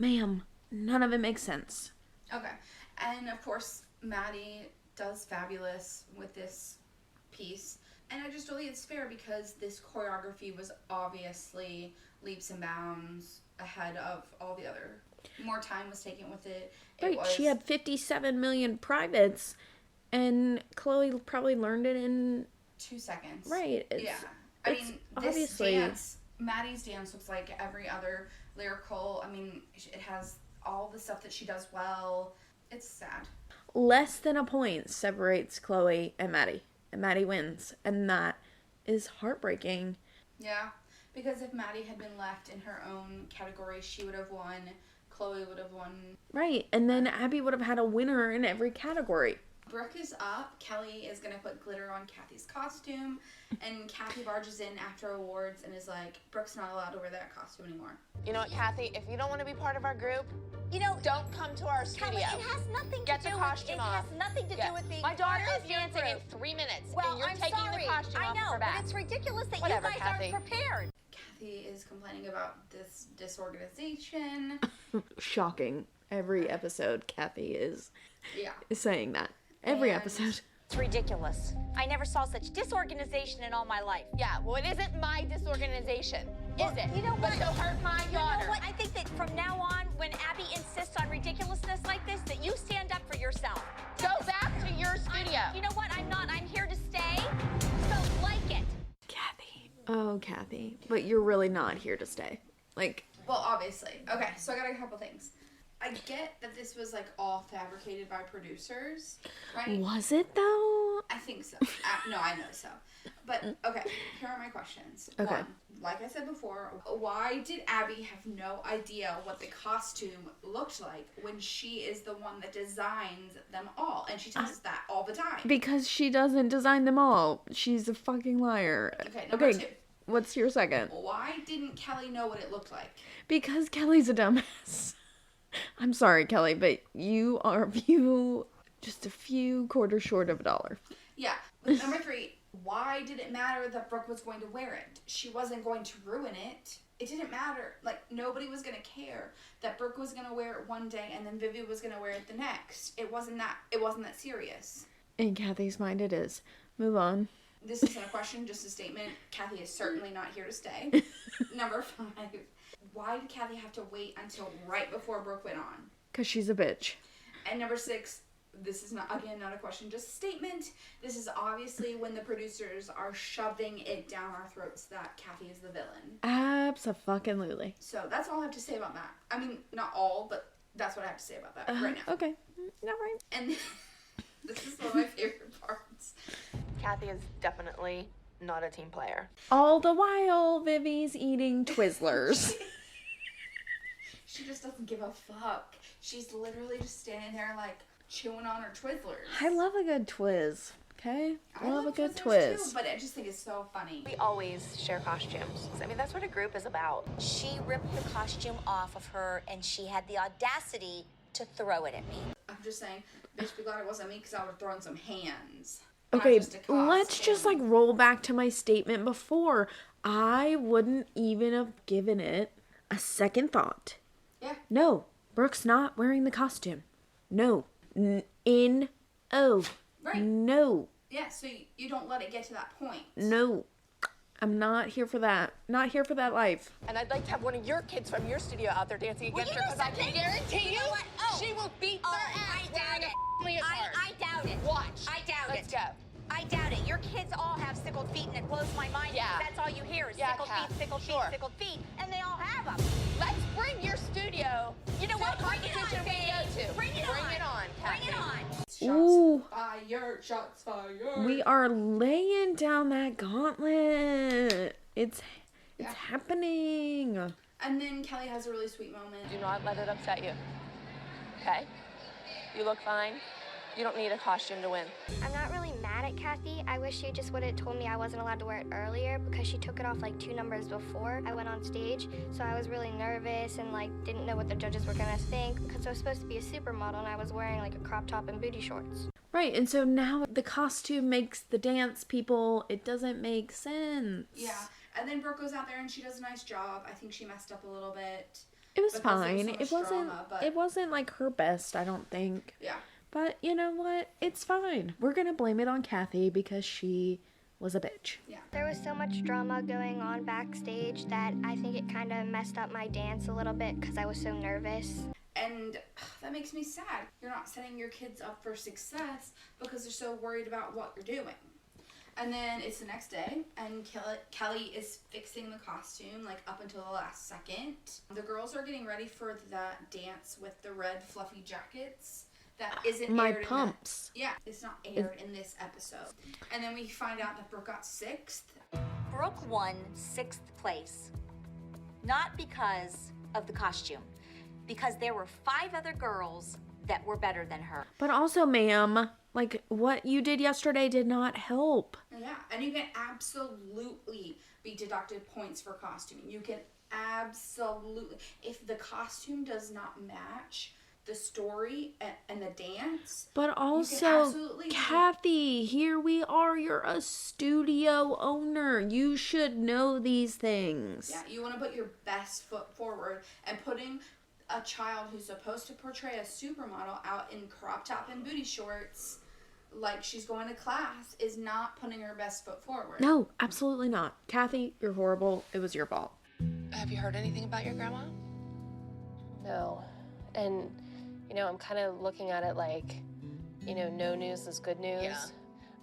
ma'am, none of it makes sense. Okay. And, of course, Maddie does fabulous with this piece. And I just don't think it's fair because this choreography was obviously leaps and bounds ahead of all the other. More time was taken with it. Right, she had 57 million privates, and Chloe probably learned it in 2 seconds. Right. Yeah. I mean, obviously... this dance, Maddie's dance looks like every other lyrical. I mean, it has all the stuff that she does well. It's sad. Less than a point separates Chloe and Maddie. And Maddie wins. And that is heartbreaking. Yeah. Because if Maddie had been left in her own category, she would have won. Chloe would have won. Right. And then Abby would have had a winner in every category. Brooke is up. Kelly is going to put glitter on Kathy's costume. And Kathy barges in after awards and is like, Brooke's not allowed to wear that costume anymore. You know what, Kathy? If you don't want to be part of our group, don't come to our studio. Kelly, it has nothing Get to do the costume with, off. It has nothing to do with being My daughter part is of your dancing group. in 3 minutes, Well, and you're I'm taking sorry. the costume off her back. But it's ridiculous that Whatever, you guys Kathy. aren't prepared. Kathy is complaining about this disorganization. Shocking. Every episode, Kathy is saying that. Every episode. It's ridiculous. I never saw such disorganization in all my life. Yeah, well, it isn't my disorganization, is it? You know what? But it'll hurt my daughter. You know what? I think that from now on, when Abby insists on ridiculousness like this, that you stand up for yourself. Go back to your studio. You know what? I'm not. I'm here to stay. So like it. Kathy. Oh, Kathy. But you're really not here to stay. Like... Well, obviously. Okay, so I got a couple things. I get that this was, like, all fabricated by producers, right? Was it, though? I think so. No, I know so. But, okay, here are my questions. Okay. One, like I said before, why did Abby have no idea what the costume looked like when she is the one that designs them all? And she tells us that all the time. Because she doesn't design them all. She's a fucking liar. Okay, number two. What's your second? Why didn't Kelly know what it looked like? Because Kelly's a dumbass. I'm sorry, Kelly, but you are just a few quarters short of $1. Yeah. Number three, why did it matter that Brooke was going to wear it? She wasn't going to ruin it. It didn't matter. Like, nobody was going to care that Brooke was going to wear it one day and then Vivi was going to wear it the next. It wasn't that serious. In Kathy's mind, it is. Move on. This isn't a question, just a statement. Kathy is certainly not here to stay. Number 5. Why did Kathy have to wait until right before Brooke went on? Because she's a bitch. And number 6, this is not a question, just a statement. This is obviously when the producers are shoving it down our throats that Kathy is the villain. Abso-fucking-lutely. So that's all I have to say about that. I mean, not all, but that's what I have to say about that right now. Okay. Not right. And this is one of my favorite parts. Kathy is definitely not a team player. All the while, Vivi's eating Twizzlers. She just doesn't give a fuck. She's literally just standing there like chewing on her Twizzlers. I love a good Twiz. Okay? I love a good Twizzlers Twiz. too, but I just think it's so funny. We always share costumes. I mean, that's what a group is about. She ripped the costume off of her, and she had the audacity to throw it at me. I'm just saying, bitch, be glad it wasn't me because I would have thrown some hands. Okay, let's just like roll back to my statement before. I wouldn't even have given it a second thought. Yeah. No, Brooke's not wearing the costume. No. Right. No. Yeah, so you don't let it get to that point. No. I'm not here for that. Not here for that life. And I'd like to have one of your kids from your studio out there dancing against her, because I can guarantee you she will beat their ass. I doubt it. I doubt it. Watch. I doubt it. Let's go. I doubt it. Your kids all have sickled feet, and it blows my mind. Yeah. That's all you hear is Yeah, sickled feet, and they all have them. Let's bring your studio. You know what? Bring it on, competition we go to. Bring it on. Bring it on, Kathy. Bring it on. Ooh. Shots fired. We are laying down that gauntlet. It's happening. And then Kelly has a really sweet moment. Do not let it upset you. Okay? You look fine. You don't need a costume to win. I'm not really mad at Kathy. I wish she just would have told me I wasn't allowed to wear it earlier because she took it off like 2 numbers before I went on stage. So I was really nervous and like didn't know what the judges were gonna think because I was supposed to be a supermodel and I was wearing like a crop top and booty shorts. Right, and so now the costume makes the dance people, it doesn't make sense. Yeah, and then Brooke goes out there and she does a nice job. I think she messed up a little bit. It was because there fine. so much It wasn't. drama, but It wasn't like her best, I don't think. yeah. But you know what? It's fine. We're gonna blame it on Kathy because she was a bitch. There was so much drama going on backstage that I think it kind of messed up my dance a little bit because I was so nervous. And that makes me sad. You're not setting your kids up for success because they're so worried about what you're doing. And then it's the next day, and Kelly is fixing the costume, like, up until the last second. The girls are getting ready for the dance with the red fluffy jackets. That isn't My aired pumps. Yeah, it's not aired in this episode. And then we find out that Brooke got 6th. Brooke won 6th place. Not because of the costume, because there were 5 other girls that were better than her. But also, ma'am, like, what you did yesterday did not help. Yeah, and you can absolutely be deducted points for costuming. You can absolutely, if the costume does not match the story and the dance. But also, Kathy, here we are. You're a studio owner. You should know these things. Yeah, you want to put your best foot forward, and putting a child who's supposed to portray a supermodel out in crop top and booty shorts like she's going to class is not putting her best foot forward. No, absolutely not. Kathy, you're horrible. It was your fault. Have you heard anything about your grandma? No. And, you know, I'm kind of looking at it like, you know, no news is good news. Yeah.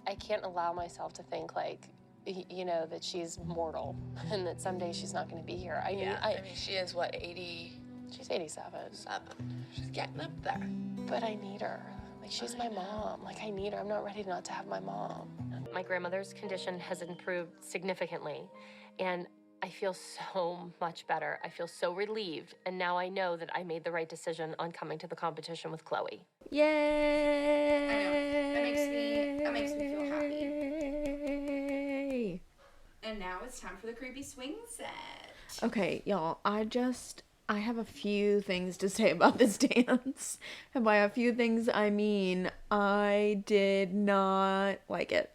I can't allow myself to think like, you know, that she's mortal and that someday she's not going to be here. I mean, she is, what, 80? She's 87. She's getting up there. But I need her. Like, she's my mom. Like, I need her. I'm not ready not to have my mom. My grandmother's condition has improved significantly, and I feel so much better. I feel so relieved, and now I know that I made the right decision on coming to the competition with Chloe. Yay! I know. That makes me feel happy. And now it's time for the creepy swing set. Okay, y'all, I have a few things to say about this dance. And by a few things, I mean I did not like it.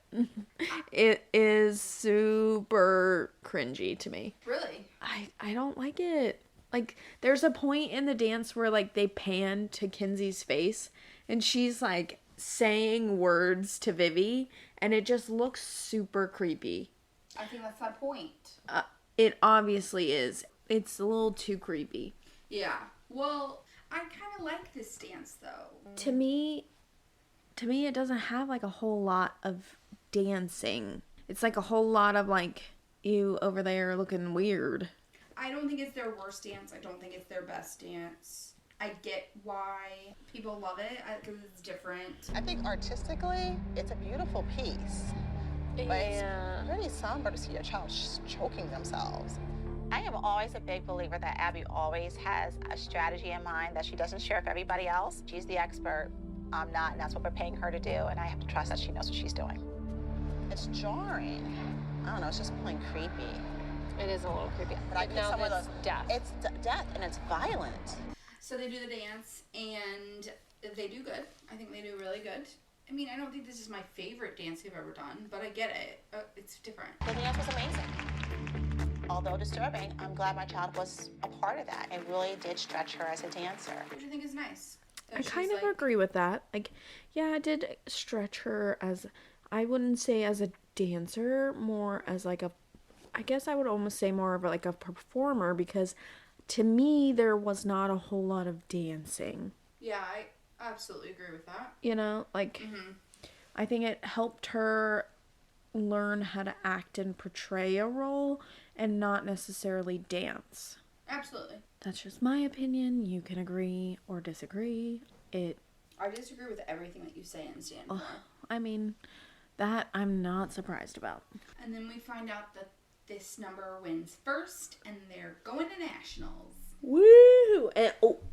It is super cringy to me. Really? I don't like it. Like, there's a point in the dance where, like, they pan to Kinsey's face, and she's, like, saying words to Vivi, and it just looks super creepy. I think that's that point. It obviously is. It's a little too creepy. Yeah. Well, I kind of like this dance, though. To me, it doesn't have, like, a whole lot of dancing. It's, like, a whole lot of, like, you over there looking weird. I don't think it's their worst dance. I don't think it's their best dance. I get why people love it, because it's different. I think artistically, it's a beautiful piece. But it's pretty somber to see a child choking themselves. I am always a big believer that Abby always has a strategy in mind that she doesn't share with everybody else. She's the expert. I'm not, and that's what we're paying her to do, and I have to trust that she knows what she's doing. It's jarring. I don't know, it's just plain creepy. It is a little creepy. But I think some of those, death. it's death, and it's violent. So they do the dance, and they do good. I think they do really good. I mean, I don't think this is my favorite dance they've ever done, but I get it. It's different. The dance was amazing. Although disturbing, I'm glad my child was a part of that. It really did stretch her as a dancer. Which I think is nice. I kind of agree with that. Like, yeah, it did stretch her as, I wouldn't say as a dancer, more as like I guess I would almost say more of like a performer, because to me, there was not a whole lot of dancing. Yeah, I absolutely agree with that. You know, like, I think it helped her learn how to act and portray a role and not necessarily dance. Absolutely. That's just my opinion. You can agree or disagree. I disagree with everything that you say and stand for. I mean, that I'm not surprised about. And then we find out that this number wins first, and they're going to nationals. Woo!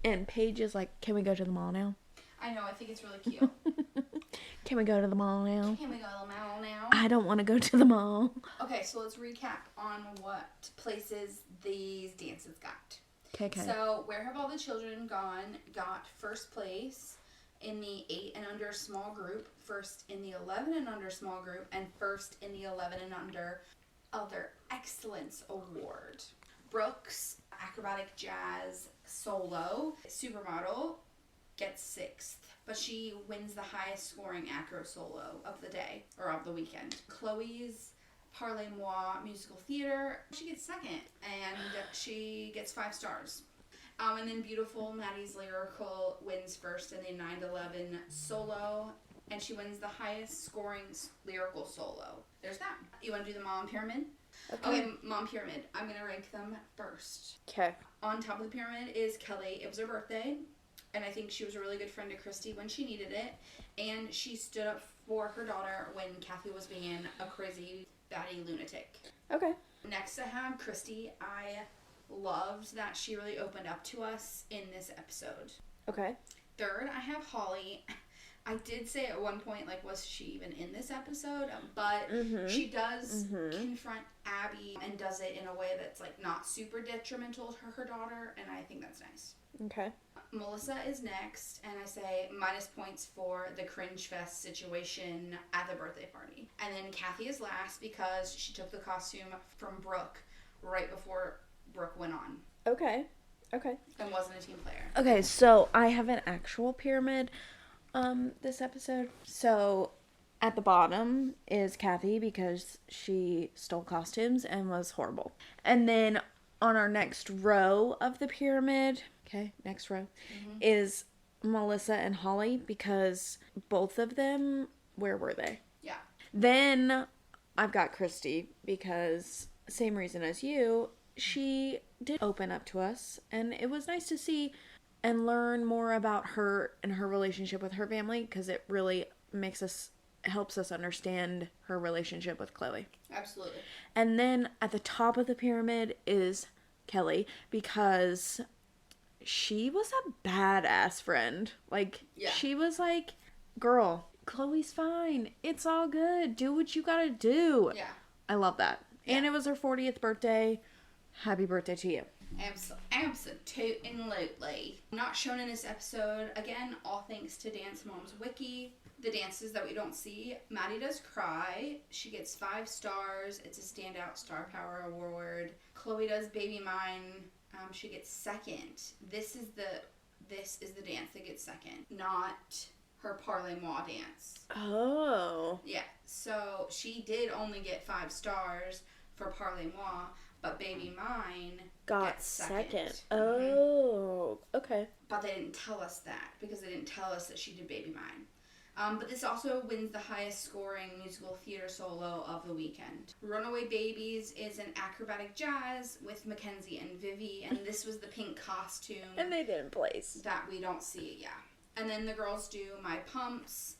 And Paige is like, can we go to the mall now? I know, I think it's really cute. Can we go to the mall now? Can we go to the mall now? I don't want to go to the mall. Okay, so let's recap on what places these dances got. Okay. So, Where Have All the Children Gone got first place in the 8 and under small group, first in the 11 and under small group, and first in the 11 and under other excellence award. Brooks Acrobatic Jazz solo supermodel gets 6th, but she wins the highest scoring acro solo of the day, or of the weekend. Chloe's Parlez-moi musical theater, she gets 2nd, and she gets 5 stars. And then beautiful Maddie's lyrical wins 1st in the 9/11 solo, and she wins the highest scoring lyrical solo. There's that. You want to do the mom pyramid? Okay, mom pyramid. I'm going to rank them first. Okay. On top of the pyramid is Kelly. It was her birthday, and I think she was a really good friend to Christy when she needed it, and she stood up for her daughter when Kathy was being a crazy batty lunatic. Okay. Next I have Christy. I loved that she really opened up to us in this episode. Okay. Third, I have Holly. I did say at one point, like, was she even in this episode? But she does confront Abby and does it in a way that's, like, not super detrimental to her daughter, and I think that's nice. Okay. Melissa is next, and I say minus points for the cringe fest situation at the birthday party. And then Kathy is last because she took the costume from Brooke right before Brooke went on. Okay. Okay. And wasn't a team player. Okay, so I have an actual pyramid this episode. So at the bottom is Kathy because she stole costumes and was horrible. And then on our next row of the pyramid, okay, next row, is Melissa and Holly because both of them, where were they? Yeah. Then I've got Christy because same reason as you, she did open up to us and it was nice to see and learn more about her and her relationship with her family because it really helps us understand her relationship with Chloe. Absolutely. And then at the top of the pyramid is Kelly because she was a badass friend. Like, she was like, girl, Chloe's fine. It's all good. Do what you gotta do. Yeah. I love that. Yeah. And it was her 40th birthday. Happy birthday to you. Absolutely. Not shown in this episode. Again, all thanks to Dance Mom's Wiki. The dances that we don't see. Maddie does cry. She gets 5 stars. It's a standout star power award. Chloe does Baby Mine. She gets 2nd. This is the dance that gets 2nd, not her Parlez-moi dance. Oh. Yeah. So she did only get 5 stars for Parlez-moi, but Baby Mine got gets 2nd. Oh. Okay. But they didn't tell us that because they didn't tell us that she did Baby Mine. But this also wins the highest scoring musical theater solo of the weekend. Runaway Babies is an acrobatic jazz with Mackenzie and Vivi, and this was the pink costume. And they didn't place. That we don't see, yeah. And then the girls do My Pumps,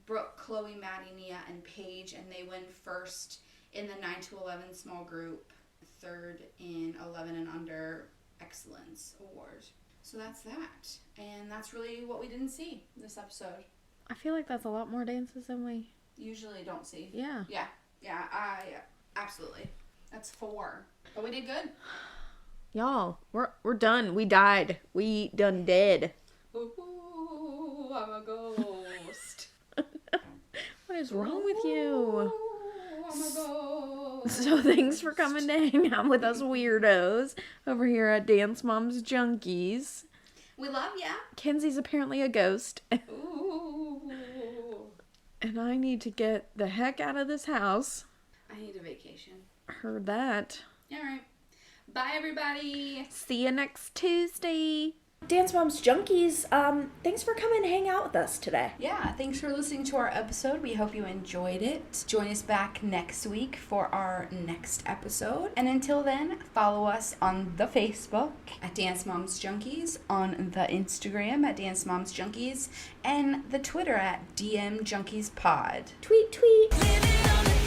Brooke, Chloe, Maddie, Nia, and Paige, and they win 1st in the 9 to 11 small group, 3rd in 11 and under excellence award. So that's that. And that's really what we didn't see this episode. I feel like that's a lot more dances than we usually don't see. Yeah. Yeah, absolutely. That's 4. But we did good. Y'all, we're done. We died. We done dead. Ooh, I'm a ghost. What is wrong with you? Ooh, I'm a ghost. So thanks for coming to hang out with us weirdos over here at Dance Moms Junkies. We love ya. Kenzie's apparently a ghost. Ooh. And I need to get the heck out of this house. I need a vacation. Heard that. Alright. Bye, everybody. See you next Tuesday. Dance Moms Junkies, thanks for coming to hang out with us today. Yeah, thanks for listening to our episode. We hope you enjoyed it. Join us back next week for our next episode. And until then, follow us on the Facebook at Dance Moms Junkies, on the Instagram at Dance Moms Junkies, and the Twitter at DM Junkies Pod. Tweet, tweet.